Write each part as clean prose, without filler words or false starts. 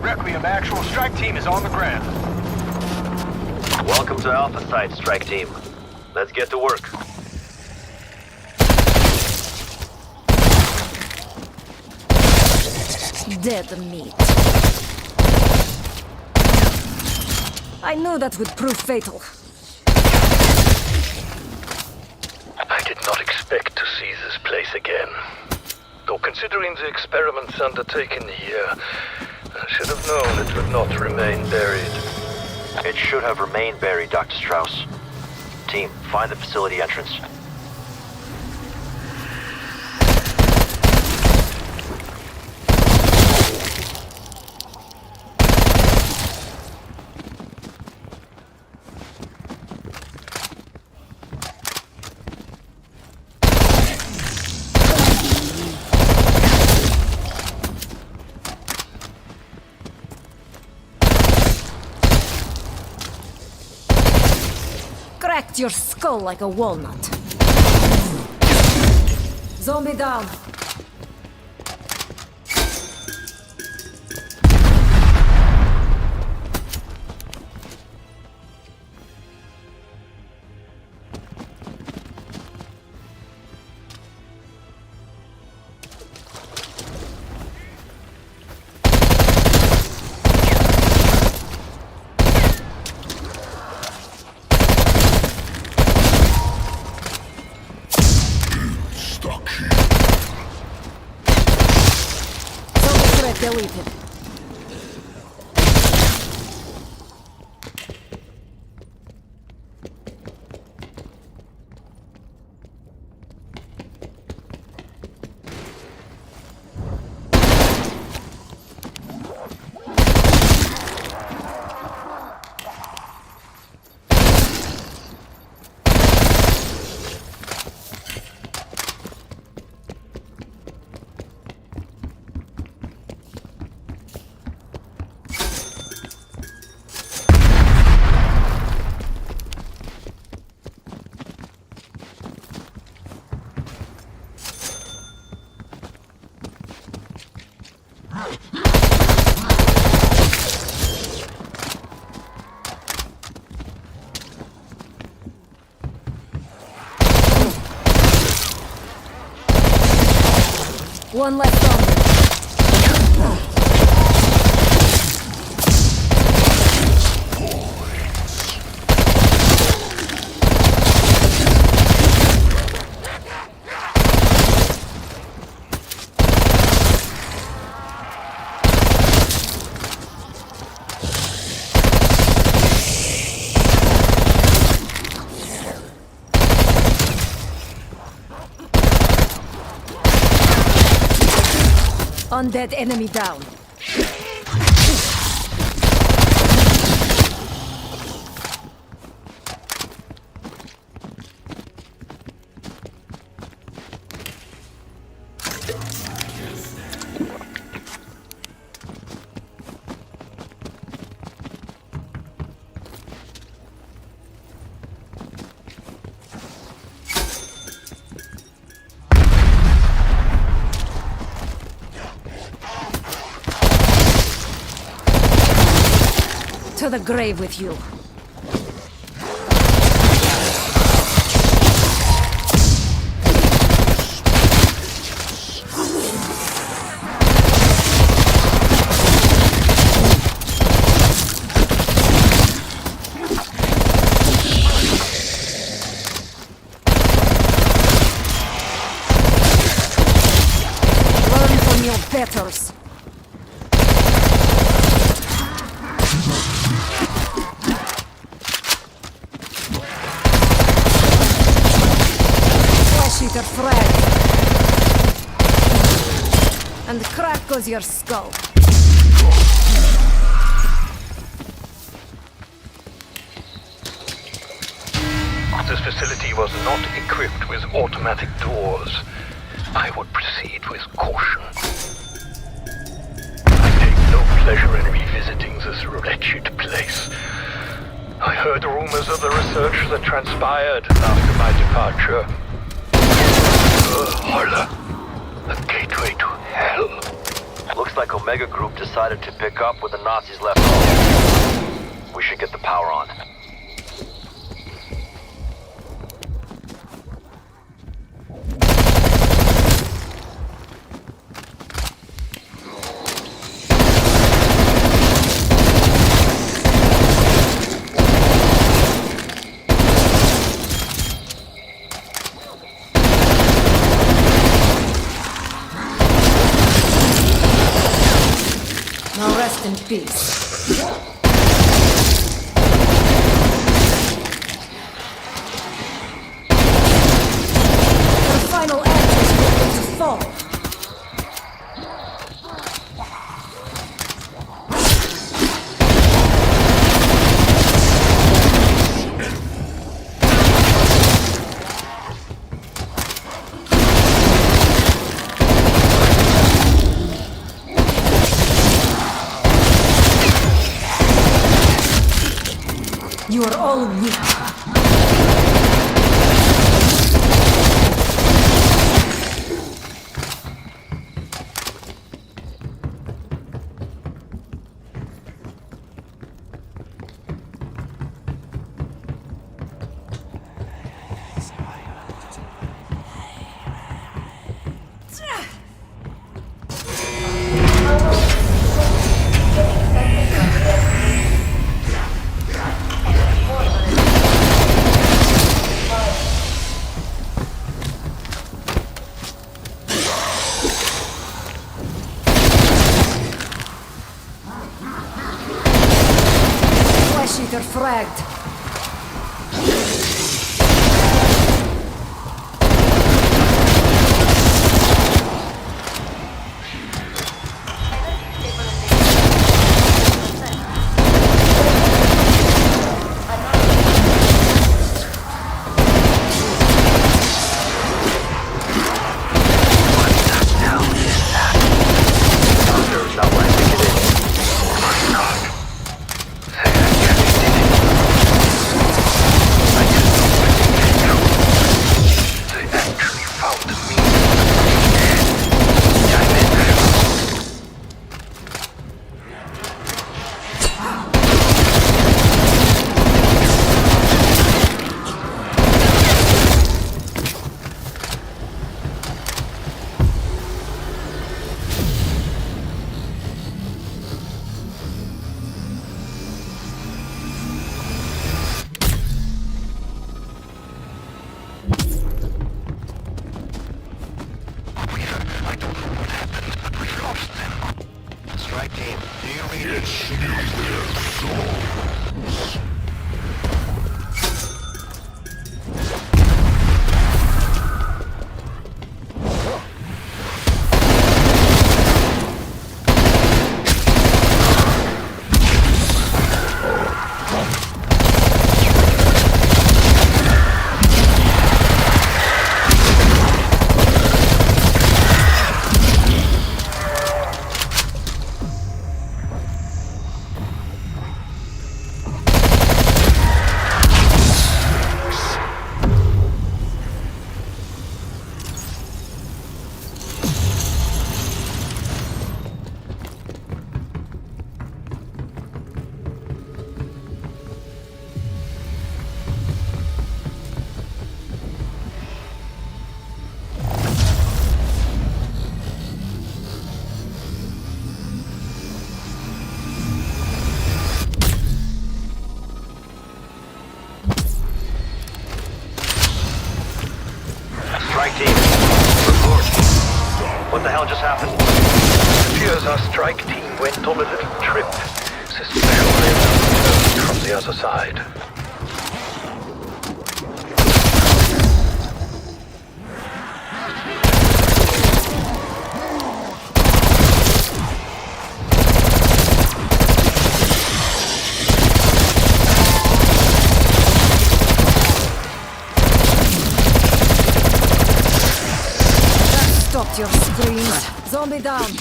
Requiem, actual strike team is on the ground. Welcome to Alpha Site, strike team. Let's get to work. Dead meat. I knew that would prove fatal. I did not expect to see this place again. Though considering the experiments undertaken here, I should have known it would not remain buried. It should have remained buried, Dr. Strauss. Team, find the facility entrance. Cracked your skull like a walnut. Zombie down. Deleted. One left on. Undead enemy down. To the grave with you. Learn from your betters. Eater Fred. And crack goes your skull. This facility was not equipped with automatic doors. I would proceed with caution. I take no pleasure in revisiting this wretched place. I heard rumors of the research that transpired after my departure. Horror. A gateway to hell. Looks like Omega Group decided to pick up where the Nazis left off. We should get the power on. Now rest in peace. The final act is going to fall. You are all weak. Eater fragged. Strike team, report. What the hell just happened? It appears our strike team went on a little trip. Suspected from the other side. Stopped your screams. Zombie down.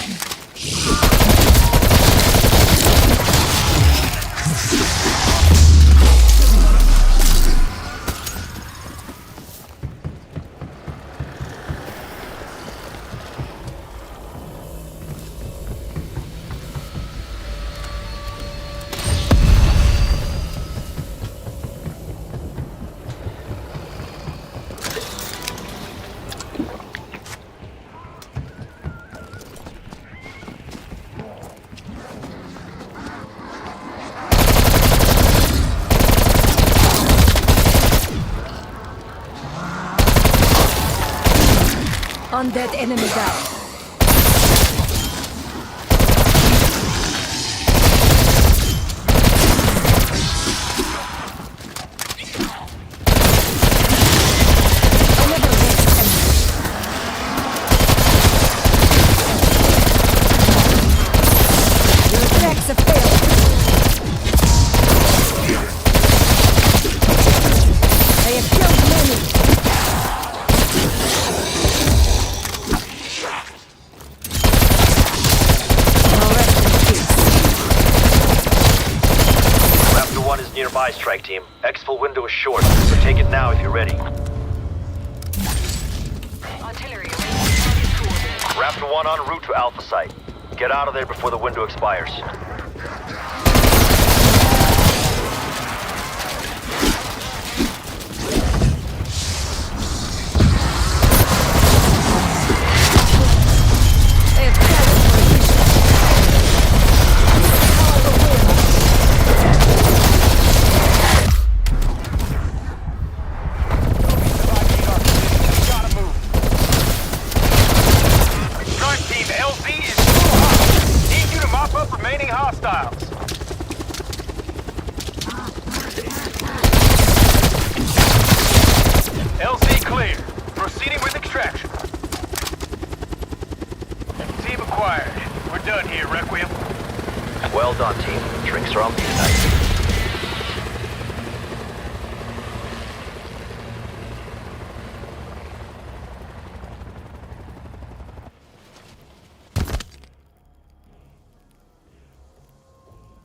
Undead enemy down. Have failed. I have killed many. Now rest in peace. Raptor 1 is nearby, strike team. Exfil window is short, so take it now if you're ready. Artillery. Raptor 1 en route to Alpha Site. Get out of there before the window expires. Hostiles. LZ clear. Proceeding with extraction. Team acquired. We're done here, Requiem. Well done, team. Drinks are on me tonight.